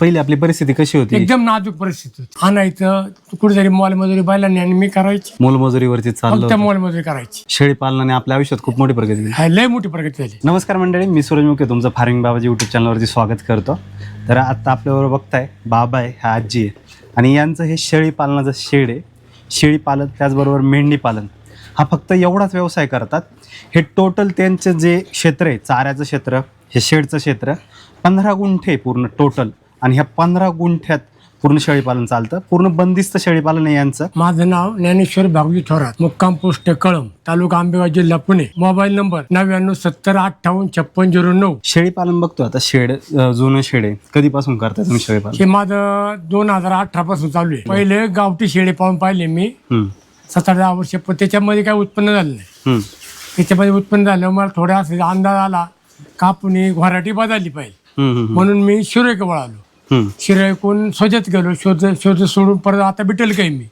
पहिली आपली परिस्थिती कशी होती? एकदम नाजूक परिस्थिती होती. आणायचं कुठेतरी मोलमजुरी बैलांनी आणि मी करायची, मोलमजुरीवरती चाललं फक्त होतं. मोलमजुरी करायची. शेळी पालनाने आपल्या आयुष्यात खूप मोठी प्रगती झाली. हा, लय मोठी प्रगती झाली. नमस्कार मंडळी, मी सूरज मुके तुमचं फार्मिंग बाबाजी यूट्यूब चॅनलवरती स्वागत करतो. तर आता आपल्याबरोबर बघताय बाबा आहे, हा आजी आहे आणि यांचं हे शेळी पालनाचं शेड आहे. शेळी पालन त्याचबरोबर मेंढी पालन हा फक्त एवढाच व्यवसाय करतात. हे टोटल त्यांचं जे क्षेत्र आहे, चाऱ्याचं क्षेत्र, हे शेडचं क्षेत्र 15 गुंठे पूर्ण टोटल. आणि ह्या 15 गुंठ्यात पूर्ण शेळीपालन चालतं. पूर्ण बंदिस्त शेळीपालन आहे यांचं. माझं नाव ज्ञानेश्वर भागवजी थोरात, मुक्काम पोस्ट कळंब, तालुका आंबेगाव, जिल्हा पुणे. Mobile number 9970585609. शेळीपालन बघतो आता शेड जुनं शेड आहे. कधीपासून करताय तुम्ही शेळीपालन? हे माझं 2018 पासून चालू आहे. पहिले गावठी शेळी पाहून पाहिले मी 7-10 वर्ष, पण त्याच्यामध्ये काही उत्पन्न झालं नाही. त्याच्यामध्ये उत्पन्न झालं मला थोडा अंदाज आला का आपण व्हरायटी बदलली पाहिजे, म्हणून मी शिरोईक वळालो. शिरोईकून शोधत गेलो, शोध सोडून परत आता बिटेल काही मी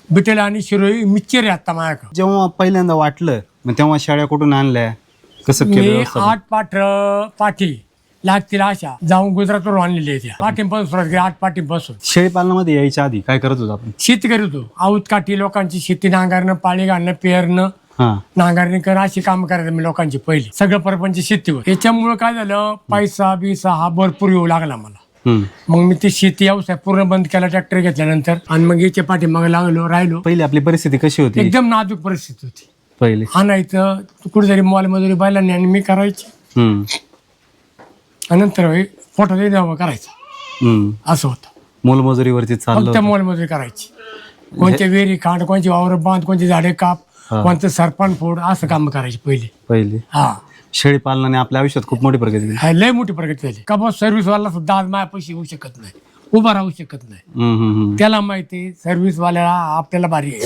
बिटेल आणि शिरोई मिक्सचर आहे आता माझ्याकडे. जेव्हा पहिल्यांदा वाटलं मग तेव्हा शेळ्या कुठून आणल्या, कसं मी केलं? 8 पाठी लागतील अशा जाऊन गुजरातवरून आणलेली आहे. त्या पाठीपासून सुरुवात केली, 8 पाठीपासून. शेळीपालनामध्ये यायच्या आधी काय करत होतो आपण? शेती करीत होतो. आऊत काठी लोकांची शेती नांगरणं, पाळी घालणं, पेरणं, हा, नांगरणी करणं अशी काम करायचं मी लोकांची पहिली. सगळं परपंच शेतीवर. याच्यामुळे काय झालं, पैसा बिसा हा भरपूर येऊ लागला मला. मग मी ती शेती व्यवसाय पूर्ण बंद केला ट्रॅक्टर घेतल्यानंतर, आणि मग याच्या पाठीमागे लागलो राहिलो. पहिली आपली परिस्थिती कशी होती? एकदम नाजूक परिस्थिती होती. पहिली आणायचं कुठेतरी मोलमजुरी बैलांनी आणि मी करायची, आणि नंतर फोटो करायचं. असं होतं. मोलमजुरीवरती चाललं फक्त होतं. मोलमजुरी करायची. कोणते वेरी खांड, कोणची वावर बांध, कोणती झाडे काप, कोणतं सरपण फोड, असं काम करायचे पहिले. हा, शेळीपालनाने आपल्या आयुष्यात खूप मोठी प्रगती झाली. हा, लय मोठी प्रगती झाली. का बस सर्व्हिस वाला सुद्धा आज माझ्या पैसे येऊ शकत नाही, उभा राहू शकत नाही. त्याला माहिती सर्व्हिस वाल्याला आपल्याला भारी आहे.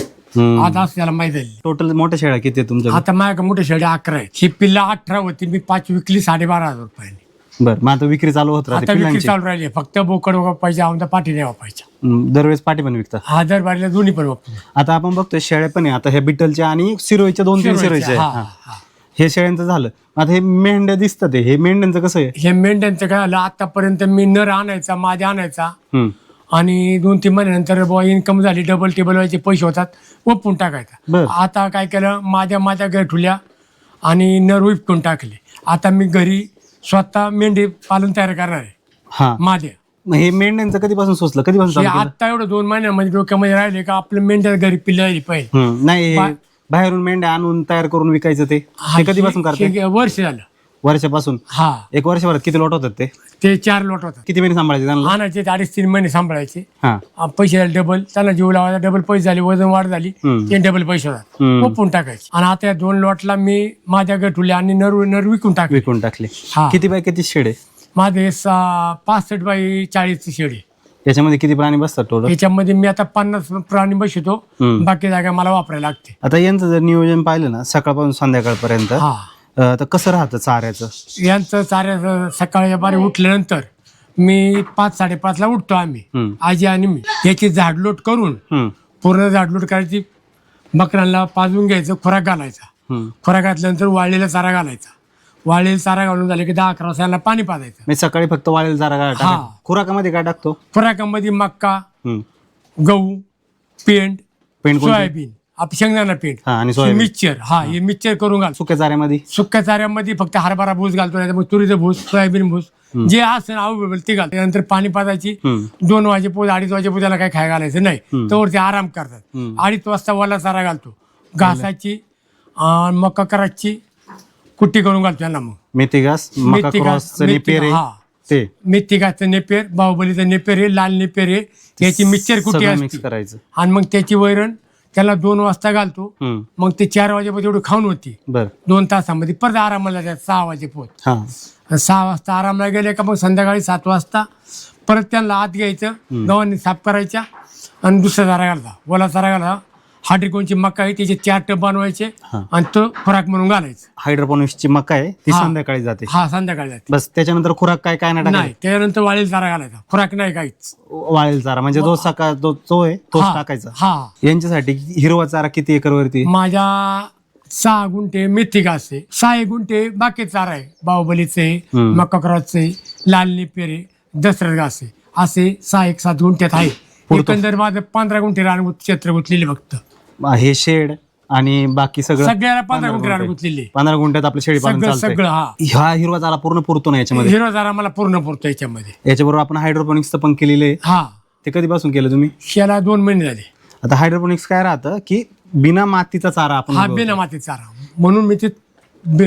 आता असं त्याला माहिती झाली. टोटल मोठ्या शेळ्या किती आहे तुमच्या? आता माझ्या मोठ्या शेळ्या 11 आहेत. ही पिल्ला 18 होती, मी 5 विकली 12,500 रुपयाने. बरं, मग आता विक्री चालू होत राहते आता विक्री पिल्लांची? चालू राहिली. फक्त बोकड वापायचे, आमचा पाठी नाही वापायच्या. दरवेळेस पाठी पण विकतात? हजार बारीला दोन्ही पण वापरू. आता आपण बघतोय शेळ्या पण आहे. आता हे बिटलच्या आणि सिरोईच्या 2-3 सिरोईच्या हा, आहेत. हे शेळ्यांचं झालं. आता हे मेंढ्या दिसतात, हे मेंढ्यांचं कसं आहे? हे मेंढ्यांचं काय झालं, आतापर्यंत मी नर आणायचा, माझ्या आणायचा, आणि 2-3 महिन्यानंतर बुवा इन्कम झाली, डबल टेबल व्हायचे पैसे होतात, ओपून टाकायचा. बरं. आता काय केलं, माझ्या घरी ठुल्या आणि नर विकून टाकले. आता मी घरी स्वतः मेंढी पालन तयार करणार आहे. हा, माझ्या मग हे मेंढ्यांचं कधीपासून सोचलं, कधीपासून चालू केलं? आता एवढं 2 महिन्यामध्ये डोक्यामध्ये राहिले का आपलं मेंढ्या घरी पिल्लायला पाहिजे. नाही, हे बाहेरून मेंढ्या आणून तयार करून विकायचं ते कधीपासून करते? वर्ष झालं. वर्षापासून? हा, 1 वर्षभरात किती लोट होतात ते? ते 4 लोट होतात. किती महिने सांभाळायचे त्यांना? आणायचे 2.5-3 महिने सांभाळायचे. हा, पैसे झाले डबल, त्यांना जीव लावायचा, डबल पैसे झाले, वजन वाढ झाली, ते डबल पैसे होतात, ओपून टाकायचे. आणि आता या 2 लॉटला मी माझ्या गठुले आणि नर विकून टाकले. विकून टाकले. हा. किती बाय किती शेड आहे? माझे 65 बाय 40 शेळी. याच्यामध्ये किती प्राणी बसतात टोटल? याच्यामध्ये मी आता 50 प्राणी बसवतो, बाकी जागा मला वापरायला लागते. आता यांचं जर नियोजन पाहिलं ना, सकाळपासून संध्याकाळपर्यंत, हा, तर कसं राहतं चाऱ्याचं? यांचं साऱ्या सकाळी बारी उठल्यानंतर मी 5-5:30 उठतो आम्ही, आजी आणि मी. याची झाडलोट करून पूर्ण झाडलोट करायची, बकरांना पाजून घ्यायचं, खुराक घालायचा. खुराक घातल्यानंतर वाळलेला चारा घालायचा. वाळलेला चारा घालून झाले की 10-11 वाजता पाणी पाजायचं. मी सकाळी फक्त वाळेल चारा टाकायचा. खुराकामध्ये काय टाकतो? खुराकामध्ये मक्का, गहू, पेंड, सोयाबीन, शेंगदाणा पेंड आणि सोयाबीन, मिक्सचर. हा, हे मिक्सचर करून घालतो. सुक्या चाऱ्यामध्ये? सुक्या चाऱ्यामध्ये फक्त हरभरा भूस घालतो, नाही तुरीचं भूस, सोयाबीन भूस, जे असेल अवेलेबल ते घालतो. त्यानंतर पाणी पाजायची. 2 वाजेपोत 2:30 वाजेपोत त्याला काही खाय घालायचं नाही, तर ते आराम करतात. 2:30 वाजता वाला चारा घालतो, घासाची, मका करायची, कुट्टी करून घालतो त्यांना. मग मेथी घास, मका क्रॉस, नेपियर ते मेथी घासचं नेपेर, बाहुबलीचं नेपेर आहे, लाल नेपेर आहे, त्याची मिक्सचर कुट्टी मिक्स असते. करायचं. आणि मग त्याची वैरण त्याला 2 वाजता घालतो. मग ते 4 वाजेपर्यंत एवढी खाऊन होती. बर, 2 तासामध्ये परत आरामाला जायचं 6 वाजेपोत. हा, 6 वाजता आरामला गेले का मग संध्याकाळी 7 वाजता परत त्यांना आत घ्यायचं, गव्हांनी साफ करायच्या, आणि दुसरा चारा घालता, ओला चारा घाला. हायड्रोपोनिक्सची मका आहे, त्याचे 4 टब बनवायचे आणि तो खुराक म्हणून घालायचं. हायड्रोपोनिक्सची मका आहे ती संध्याकाळी जाते? हा, संध्याकाळी जाते. बस. त्याच्यानंतर खुराक काय काय नाही, त्याच्यानंतर वाळेल चारा घालायचा, खुराक नाही काहीच. वाळेल चारा म्हणजे जो सकाळ जो आहे तोच टाकायचा. हा, यांच्यासाठी हिरवा चारा किती एकरवरती? माझ्या 6 गुंठे मेथी घास आहे, 6 गुंठे बाकी चारा आहे, बाहुबलीचे, मका क्रॉसचे, लाल नेपेरे, दसरा घास आहे, असे 6-7 गुंठ्यात आहे. एकंदर माझं 15 गुंठे रान क्षेत्र गुंतलेले फक्त. हे शेड आणि बाकी सगळं सगळ्याला 15 गुंठे रान गुंतलेले. 15 गुंठ्यात आपलं शेळी पालन सगळं चालतंय. सगळं हा हा हिरवा चारा पूर्ण पुरतो ना याच्यामध्ये. हिरो जरा मला पूर्ण पुरतो याच्यामध्ये. याच्याबरोबर आपण हायड्रोपोनिक्सचं पण केलेलं आहे. हा ते कधीपासून केलं तुम्ही? शेला 2 महिने झाले. आता हायड्रोपोनिक्स काय राहतं की बिना मातीचा चारा आपण हा उगवतो. बिना माती चारा म्हणून मी ते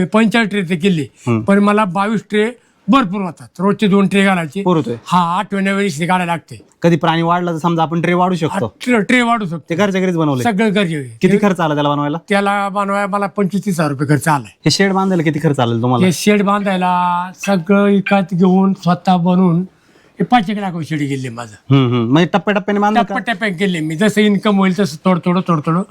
45 ट्रे ते केले. पण मला 22 ट्रे भरपूर होतात. रोजचे 2 ट्रे घालायचे. पुरतोय. हा 8व्या वेळेस काढायला लागते. कधी प्राणी वाढला तर समजा आपण ट्रे वाढू शकतो. ट्रे वाढू शकतो. ते घरच्या घरीच बनवले. सगळं गरजेचं. किती खर्च आला त्याला बनवायला? त्याला बनवायला मला 25,000 रुपये खर्च आलाय. हे शेड बांधायला किती खर्च आला तुम्हाला? हे शेड बांधायला सगळं विकत घेऊन स्वतः बनवून हे 5 लाख शेडी गेले माझं. म्हणजे टप्प्याटप्प्याने बांधलं का? टप्प्याटप्प्याने केले मी. जसं इन्कम होईल तसं थोडं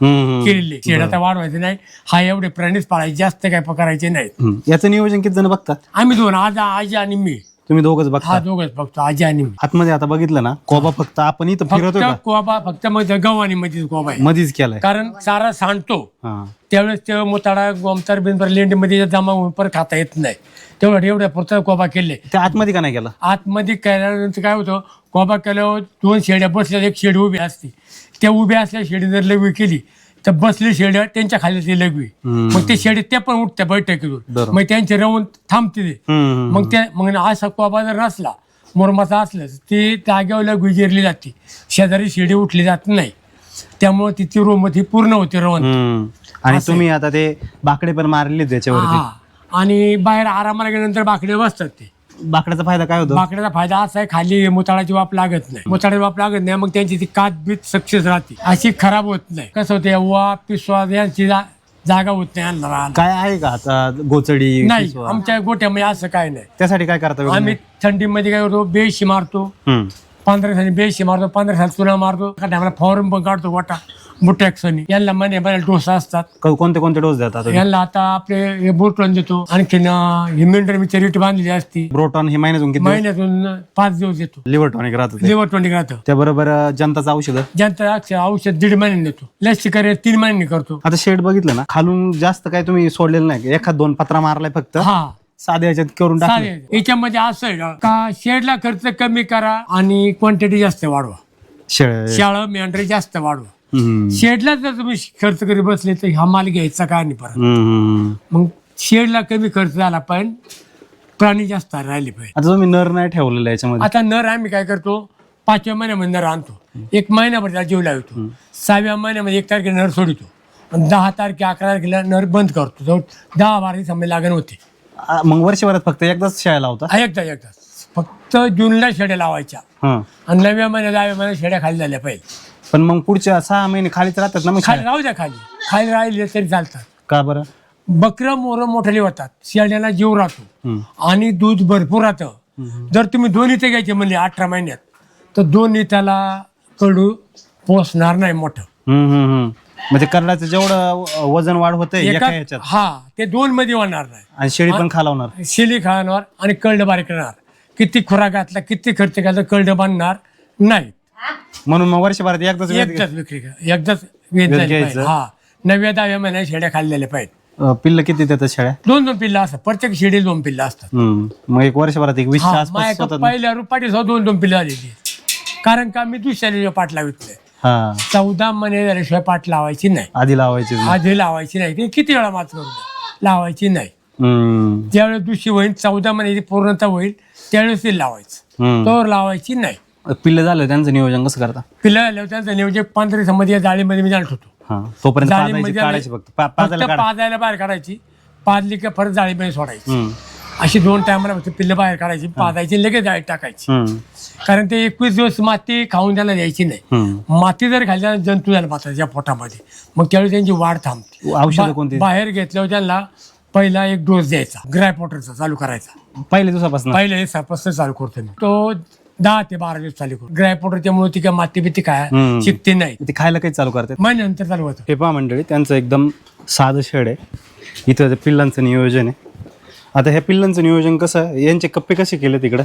केलेले. शेड आता वाढवायचे नाही. हा एवढे प्राणीच पाळायचे, जास्त काय करायचे नाही. याचं नियोजन किती जण बघतात? आम्ही 2, आजी आणि मी. तुम्ही दोघच बघता? हा दोघच बघतो, आजी आणि मी. आतमध्ये आता बघितलं ना कोबा फक्त आपण इथं फिरतोय का? फक्त कोबा फक्त मध्ये गव्हाणी मध्ये कोबा आहे. मधीच केलाय कारण चारा सांडतो हा. त्यावेळेस ते मोताडा गोमतार बिनपर लेंडीमध्ये जमा होऊन परत खाता येत नाही. एवढ्या पुरता कोबा केले. त्या आतमध्ये का नाही केला? आतमध्ये केल्यानंतर काय होतं, कोबा केल्यावर 2 शेड्या बसल्या, एक शेड उभी असते. त्या उभ्या असल्या शेडी जर लघवी केली तर बसली शेड्या त्यांच्या खाली ते लघवी. मग ते शेडी त्या पण उठत्या बैठकीतून. मग त्यांचे राहून थांबते ते. मग असा कोबा जर नसला, मोरमाचा असल्यास ती जागेवर लघवी जिरली जाते. शेजारी शेडी उठली जात नाही. त्यामुळे तिची रोमती पूर्ण होते रवण. आणि तुम्ही आता ते बाकडे पण मारले त्याच्यावरती. आणि बाहेर आरामाला गेल्यानंतर बाकडे बसतात ते. बाकड्याचा फायदा काय होतो? बाकड्याचा फायदा असा आहे, खाली मुताळाची वाप लागत नाही. मुताळाची वाप लागत नाही, मग त्यांची ती कात बीत सक्सेस राहते, अशी खराब होत नाही. कसं होते, वाप पिसवा यांची जागा होत नाही आणणार. काय आहे का आता गोचडी? नाही, आमच्या गोट्यामध्ये असं काय नाही. त्यासाठी काय करता? आम्ही थंडीमध्ये काय करतो, बेशी मारतो. 15 दिवसांनी बेशी मारतो, 15 दिवसांनी चुना मारतो. आम्हाला फॉर्म पण काढतो गोटा बुट्याक्सनी. यांना महिन्याला डोस असतात. कोणते कोणते डोस देतात? यांना आता आपले हे बोटॉन देतो. आणखीन हिमेंटर चॅरिटी बांधलेली असती. ब्रोटॉन हे महिन्यातून 5 दिवस देतो. लिव्हर टॉनिक राहतं. लिव्हर टॉनिक राहतं. त्याबरोबर जनताचं औषध. जनता औषध 1.5 महिन्याने देतो. लसीकरण 3 महिन्यांनी करतो. आता शेड बघितलं ना, खालून जास्त काय तुम्ही सोडलेलं नाही, 1-2 पत्रा मारलाय फक्त. हा साध्या याच्यात करून टाकलं. चालेल. याच्यामध्ये असं आहे का, शेडला खर्च कमी करा आणि क्वांटिटी जास्त वाढवा. शाळा मेंढरी जास्त वाढवा. शेडला जर तुम्ही खर्च करी बसले तर हा माल घ्यायचा काय नाही परत. मग शेडला कमी खर्च झाला पण प्राणी जास्त राहिले पाहिजे. आता तुम्ही नर नाही ठेवलेला याच्यामध्ये? आता नर आम्ही काय करतो, 5व्या महिन्यामध्ये नर आणतो. 1 महिन्याभर त्याला जीव लावतो. 6व्या महिन्यामध्ये 1 तारखेला नर सोडतो. 10 तारखे 11 तारखेला नर बंद करतो. जवळ 10-12 समय लागण होते. मग वर्षभरात फक्त एकदाच शेळ्या लावता? एकदाच फक्त जूनला शेड्या लावायच्या. आणि 9व्या महिन्यात 10व्या महिन्यात शेड्या खाली झाल्या पाहिजे. पण मग पुढच्या 6 महिने खालीच राहतात ना? मग खाली राहू द्या, खाली राहिले तरी चालतात. का बरं? बकरं मोरं मोठे होतात, शेळ्याला जीव राहतो आणि दूध भरपूर राहतं. जर तुम्ही 2 इथे घ्यायचे म्हणले 18 महिन्यात तर 2 त्याला कडू पोसणार नाही मोठं. म्हणजे करडाचं जेवढं वजन वाढ होतंय एका ह्याच्यात, हा ते 2 मध्ये होणार नाही. आणि शेळी पण खालावणार. शेळी खाणार आणि कळड बारीक करणार. किती खुराक घातला, किती खर्च घातला, कळड बांधणार नाही. म्हणून मग वर्षभरात एकदाच विक्री एकदाच घ्यायचं. हा 9व्या-10व्या महिन्यात शेड्या खाल्लेल्या पाहिजे. पिल्ल किती देतात शेळ्या? 2 पिल्लं असतात. प्रत्येक शेळी 2 पिल्लं असतात. मग एक वर्षभरात 20च्या आसपास होतात. पहिल्या रुपाटी 2 पिल्लं आलेली. कारण का मी दुसऱ्या पाठ लावित नाही. 14 महिने झाल्याशिवाय पाठ लावायची नाही. आधी लावायची नाही. ते किती वेळा मात करू लावायची नाही. ज्यावेळेस दुसरी होईल, 14 महिन्याची पूर्णता होईल त्यावेळेस ते लावायचं. तोवर लावायची नाही. पिल्लं झालं त्यांचं नियोजन कसं करता? पिल्लं झाल्यावर त्यांचं नियोजन 15 दिवसामध्ये जाळीमध्ये मी जाणत होतो. तोपर्यंत पाजायला बाहेर काढायची. पाजली का परत जाळीमध्ये सोडायची. अशी 2 टायमाला फक्त पिल्लं बाहेर काढायची, पाजायची, लगेच जाळीत टाकायची. कारण ते 21 दिवस माती खाऊन त्याला द्यायची नाही. माती जर खाल्ल्या जंतू झाला माताच्या पोटामध्ये, मग त्यावेळी त्यांची वाढ थांबते. औषध कोणती? बाहेर घेतल्यावर त्यांना पहिला 1 डोस द्यायचा, ग्रायपॉटरचा चालू करायचा. पहिल्या दिवसापासून चालू करतो मी तो. 10 ते 12 दिवस चालू करतो. ग्रायपॉटर त्यामुळे ती काय माती बिती काय शिकते नाही. ते खायला काही चालू करतात महिन्यानंतर चालू होतं. हे पहा मंडळी, त्यांचं एकदम साधं शेड आहे. इथं पिल्लांचं नियोजन आहे. आता ह्या पिल्लांचं नियोजन कसं आहे? यांचे कप्पे कसे केले तिकडं?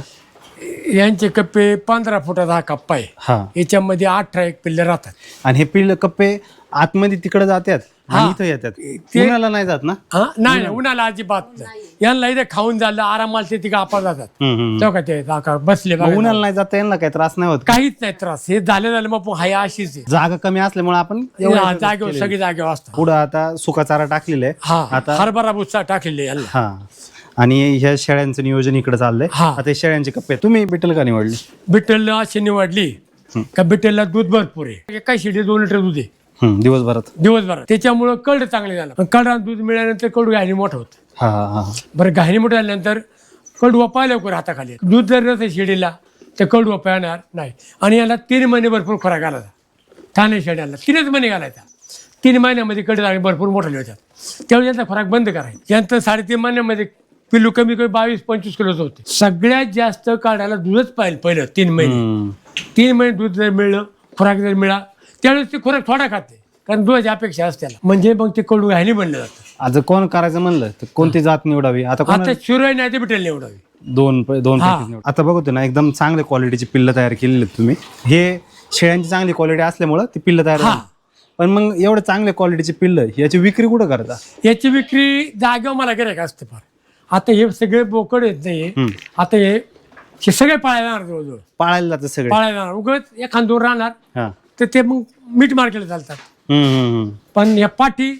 यांचे कप्पे 15 फुटाचा हा कप्पा आहे. याच्यामध्ये 18 पिल्ले राहतात. आणि हे पिल्ल कप्पे आतमध्ये तिकडे जातात आणि इथं येतात उन्हाला नाही जात ना? नाही नाही, उन्हाला अजिबात नाही. यांना इथे खाऊन झालं आरामाला ते तिघ आपण जातात. तेव्हा काय ते जागा बसले बघा. उन्हाला नाही जाता यांना काही त्रास नाही होत? काहीच नाही त्रास. हे झालं मग हाय अशीच आहे. जागा कमी असल्यामुळे आपण जागेवर सगळी जागेवर असतात. पुढं आता सुका चारा टाकलेला आहे. हा आता हरभरा भुसा टाकलेले यांना. हा आणि ह्या शेळ्यांचं नियोजन इकडे चाललंय. हा. आता हे शेळ्यांचे कप्पे तुम्ही बिटल का निवडली? बिटलला अशी निवडली का बिटलला दूध भरपूर आहे. एका शिडी 2 लिटर दूध आहे दिवसभरात. त्याच्यामुळं कड चांगले झालं. पण कडा दूध मिळाल्यानंतर कडू घायनी मोठं होतं. हा हा बरं घायनी मोठं झाल्यानंतर कडू वपाय लवकर हाताखाली. दूध जर नसेल शिडीला तर कडू वपा येणार नाही. आणि याला 3 महिने भरपूर खोराक घालायचा. ठाणे शेड्याला 3च महिने घालायचा. 3 महिन्यामध्ये कडे चांगले भरपूर मोठे होतात. त्यावेळी यांचा खोराक बंद करायचा. यानंतर 3.5 महिन्यामध्ये पिल्लू कमी 22-25 किलोचं होते. सगळ्यात जास्त काढायला दूधच पाहिजे पहिलं 3 महिने. 3 महिने दूध जर मिळलं, खोराक जर मिळाला, त्यावेळेस ते खोराक थोडा खाते. कारण दुधाची अपेक्षा असते त्याला. म्हणजे मग ते कडू घायनी बनलं जातं. आता कोण करायचं म्हणलं तर कोणती जात निवडावी? आता शिरोई नाही ते बिटल निवडावी. दोन पैकी आता बघतो ना, एकदम चांगल्या क्वालिटीची पिल्लं तयार केलेली आहेत तुम्ही. हे शेळ्यांची चांगली क्वालिटी असल्यामुळं ती पिल्लं तयार झाली. पण मग एवढं चांगल्या क्वालिटीची पिल्लं याची विक्री कुठं करता? याची विक्री जागेवर मला गिऱ्हाईक असते फार. आता हे सगळे बोकड येत नाही. आता हे सगळे पाळायला जाणार. जवळजवळ पाळायला जातं सगळे. पाळायला जाणार. उगत एखाद 2 राहणार हा. तर ते मग मीठ मार्केटला चालतात. पण या पाठी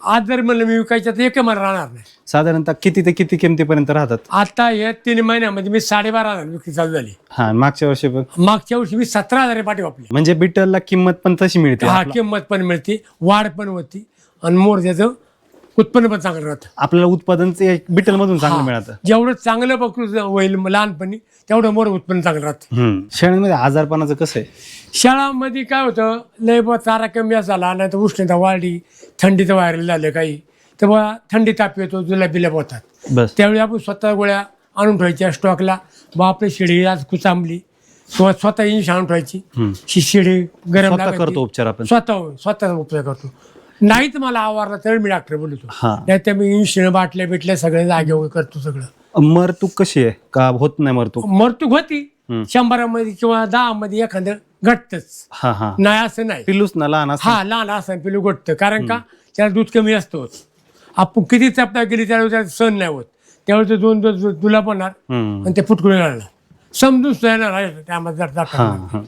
आज जर म्हणलं मी विकायच्या तर 1 मला राहणार नाही. साधारणतः किती ते किती किमतीपर्यंत राहतात? आता हे 3 महिन्यामध्ये मी 12,500 विक्री चालू झाली. हा, मागच्या वर्षी पण? मागच्या वर्षी मी 17,000 पाठी वापरली. म्हणजे बिटलला किंमत पण तशी मिळते? हा, किंमत पण मिळते, वाढ पण होती आणि मोर त्याचं उत्पन्न पण चांगलं राहतं. आपल्याला उत्पादन बिटल मधून चांगलं मिळतं. जेवढं चांगलं बकरू होईल लहानपणी तेवढं मोर उत्पन्न चांगलं राहतं. शेळ्यांमध्ये आजारपणाचं कसं आहे? शाळामध्ये काय होतं, लय चारा कमी झाला नाही तर उष्णता वाढली, थंडीचं व्हायरल झालं काही, तर बा थंडी ताप येतो, जुलाब बिलाब होतात. बस त्यावेळी आपण स्वतः गोळ्या आणून ठेवायच्या स्टॉकला. बा आपली शिडी आज कुचांबली किंवा स्वतः इंजेक्शन आणून ठेवायची. शिडी गरम करतो उपचार आपण? स्वतःचा उपचार करतो. नाहीच मला आवारला तर मी डॉक्टर बोलतो. नाही तर मी इंजेक्शन बाटल्या बिटल्या सगळ्या जागेवर करतो. सगळं. मरतूक कशी आहे का होत नाही? मरतूक होती 100 मध्ये किंवा 10 मध्ये एखादं घटतच. नाही असं नाही. पिल्लूच ना लहान? हा, लहान असं पिल्लू घटतं. कारण का त्याला दूध कमी असतोच. आपण किती चपटा केली त्यावेळी त्याला सण नाही होत. त्यावेळी ते 2 दिवस दुलाप होणार आणि ते फुटकुळे घालणार. समजून येणार त्यामध्ये.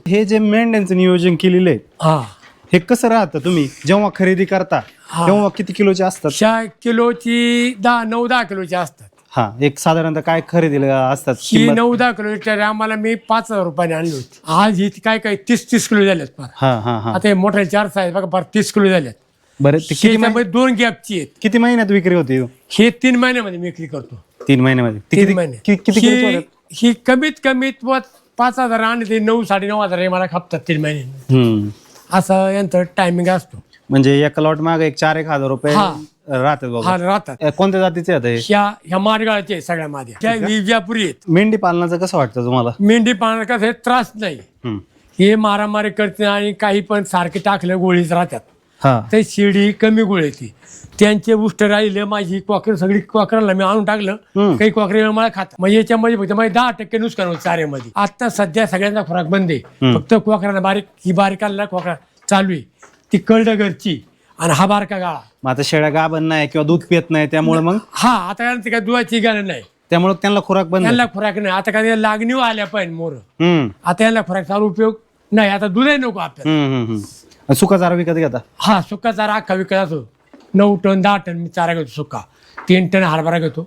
हे जे मेंढ्यांचं नियोजन केलेलं आहे हे कसं राहतं? तुम्ही जेव्हा खरेदी करता तेव्हा किती किलोचे असतात? 4 किलोची 9-10 किलोची असतात. हा, एक साधारणतः काय खरेदीला असतात? ही 9-10 किलोची आम्हाला मी 5,000 रुपयाने आणली होती. आज ही काय 30 किलो झाल्यात. आता हे मोठे 4 साईज बघा, 30 किलो झाल्यात. बरं, त्याच्यामध्ये 2 गॅपची आहेत. किती महिन्यात विक्री होती? हे 3 महिन्यामध्ये विक्री करतो. 3 महिन्यामध्ये? 3 महिने. किती? ही कमीत कमीत 5,000 आणि ते 9-9.5 हे मला खपतात 3 महिने. असं यांचं टायमिंग असतो. म्हणजे एका लॉट मागे 4-1 हजार रुपये राहतात. राहतात. कोणत्या जातीचे आता? ह्या माडगाळाचे सगळ्या माझ्या त्या विजापुरी आहेत. मेंढी पालनाचं कसं वाटतं तुम्हाला? मेंढी पालना कसं आहे, त्रास नाही. हे मारामारी करते आणि काही पण सारखे टाकलं गोळीच राहतात. ते शिडी कमी गोळी येते. त्यांचे उष्ट राहिले. माझी क्वाकर सगळी क्वाकराला मी आणून टाकलं. काही क्वाकरी मला खात. मग याच्यामध्ये फक्त माझी 10% नुकसान होतं चाऱ्यामध्ये. आता सध्या सगळ्यांचा खोराक बंद आहे. फक्त क्वाकरांना बारीक आलेला क्वाकरा चालू आहे. ती कळड घरची आणि हा बारका गाळा. मग आता शेळ्या गाभण नाही किंवा दूध पित नाही त्यामुळे मग आता काय दुधाची गाणं नाही, त्यामुळे त्यांना खुराक बंद. त्यांना खुराक नाही. आता काय लागणी आल्या पाहिजे मोर. आता यांना खुराक चालू उपयोग नाही. आता दूधही नको आपल्याला. सुका चारा विकत घेता? हा, सुका चारा अख्खा विकत असतो. 9 टन 10 टन मी चारा घेतो सुका. 3 टन हरभरा घेतो,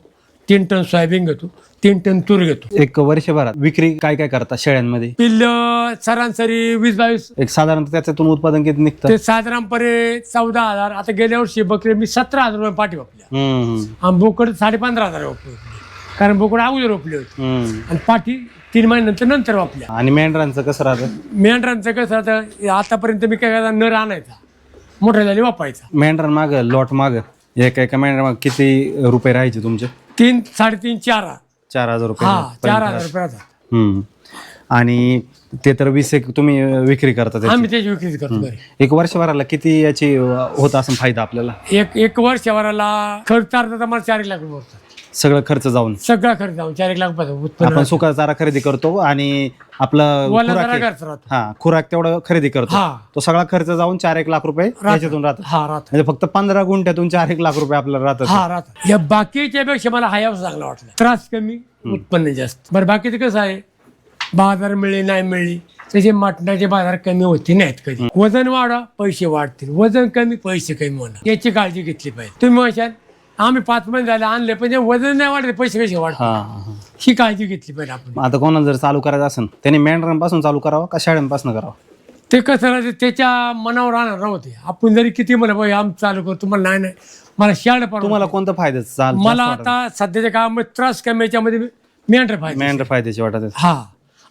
3 टन सोयाबीन घेतो, 3 टन तूर घेतो. एक वर्षभरात विक्री काय काय करता शेळ्यांमध्ये? पिल्ल सरासरी 20-22. एक साधारणतः त्याच्यातून उत्पादन किती निघतं? ते साधारणपणे 14,000. आता गेल्या वर्षी बकरी मी 17,000 रुपये पाठी वापरल्या. आणि बोकड 15,500 वापरले. कारण बोकड अगोदर रोपले होते आणि पाठी 3 महिन्यानंतर वापरल्या. आणि मेंढरांचं कसं राहतं? मेंढरांचं कसं राहतं, आतापर्यंत मी काय करायचा, नर आणायचा, मोठ्या झाली वापायचा. मेंढरां माग लॉट माग एका मेंढरा माग किती रुपये राहायचे तुमचे? 3, 3.5, 4,000 रुपये. 4,000 रुपये राहतात. आणि ते तर 20 तुम्ही विक्री करता? आम्ही त्याची विक्री करतो. एक वर्षभराला किती याची होत असं फायदा आपल्याला? एक वर्षभराला खर्च मला 4 लाख रुपये होतात. सगळं खर्च जाऊन सगळा खर्च जाऊन 4-1 लाख रुपये उत्पन्न आपण सुका चारा खरेदी करतो आणि आपलं वाला खुराक जरा आहे. खर्च राहतो. हा खुराक तेवढं खरेदी करतो हा तो सगळा खर्च जाऊन 4-1 लाख रुपये याच्यातून राहतो. हा राहत म्हणजे फक्त 15 गुंठ्यातून 4-1 लाख रुपये आपल्याला राहतात. हा राहत या बाकीच्या पेक्षा मला हा व्यवसाय चांगला वाटला. त्रास कमी, उत्पन्न जास्त. बरं बाकीचं कसं आहे, बाजार मिळले नाही मिळली त्याचे मटणाचे बाजार कमी होते नाहीत कधी. वजन वाढा पैसे वाढतील, वजन कमी पैसे कमी होणार, याची काळजी घेतली पाहिजे. तुम्ही म्हणशाल आम्ही 5 महिने झाले आणले पण जे वजन नाही वाढले पैसे कसे वाढतात, हा हा. ही काळजी घेतली पाहिजे आपण. आता कोणाला जर चालू करायचं असेल त्याने मेंढरांपासून चालू करावं का शेळ्यांपासून करावं? ते कसं राहते त्याच्या मनावर राहणार नव्हते. आपण जरी किती म्हणा बाई आम चालू करतो, मला नाही मला शेड तुम्हाला कोणतं फायद्याचं मला आता सध्याच्या काळामध्ये त्रास कमी याच्यामध्ये मेंढर पाहिजे. मेंढर फायद्याची वाटत आहे. हा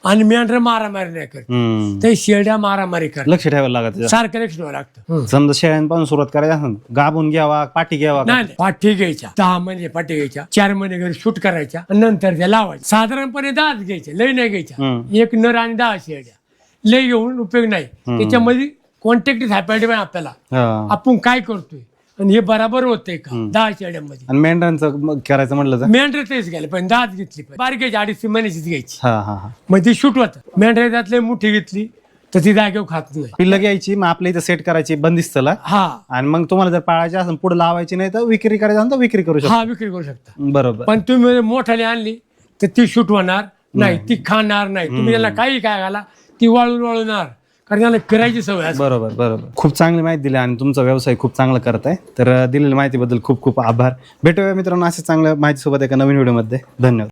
आणि मेंढर मारामारी नाही करत, ते शेड्या मारामारी करत. लक्ष ठेवायला लागत त्याच्यात. सारखं लक्ष ठेवावं लागतं. समजा शेळ्यांपासून सुरुवात करायची असेल गाभून घ्यावा पाठी घ्यावा का? नाही पाठी घ्यायच्या 10 महिने पाठी घ्यायच्या, 4 महिने घरी शूट करायच्या आणि नंतर त्या लावायच्या. साधारणपणे 10 घ्यायच्या, लय नाही घ्यायच्या. एक नर आणि 10 शेड्या, लय घेऊन उपयोग नाही. त्याच्यामध्ये कॉन्टॅक्ट सापडले पाहिजे आपल्याला, हा. आपण काय करतोय आणि हे बरोबर होतंय का 10 शेड्यामध्ये. आणि मेंढरांचं मग करायचं म्हटलं तर मेंढर तेच घ्यायला पण 10 घेतली पाहिजे. बारीक घ्यायची 2.5 महिन्याचीच घ्यायची, हा हा हा. मग ती शूट होत. मेंढर त्यातले मोठी घेतली तर ती जागेवर खात नाही. पिल्लं घ्यायची मग आपल्या इथं सेट करायची बंदिस्तला हा आणि मग तुम्हाला जर पाळायची असेल पुढे लावायची नाही तर विक्री करायची असेल तर विक्री करू शकतो. हा विक्री करू शकता. बरोबर. पण तुम्ही मोठाली आणली तर ती शूट होणार नाही, ती खाणार नाही. तुम्ही त्याला काही काय घाला ती वाळूणार, कारण त्याला फिरायची सवय असते. बरोबर बरोबर. खूप चांगली माहिती दिली आणि तुमचा व्यवसाय खूप चांगला करत आहे. तर दिलेल्या माहितीबद्दल खूप खूप आभार. भेटूया मित्रांनो अशा चांगल्या माहितीसोबत एका नवीन व्हिडिओमध्ये. धन्यवाद.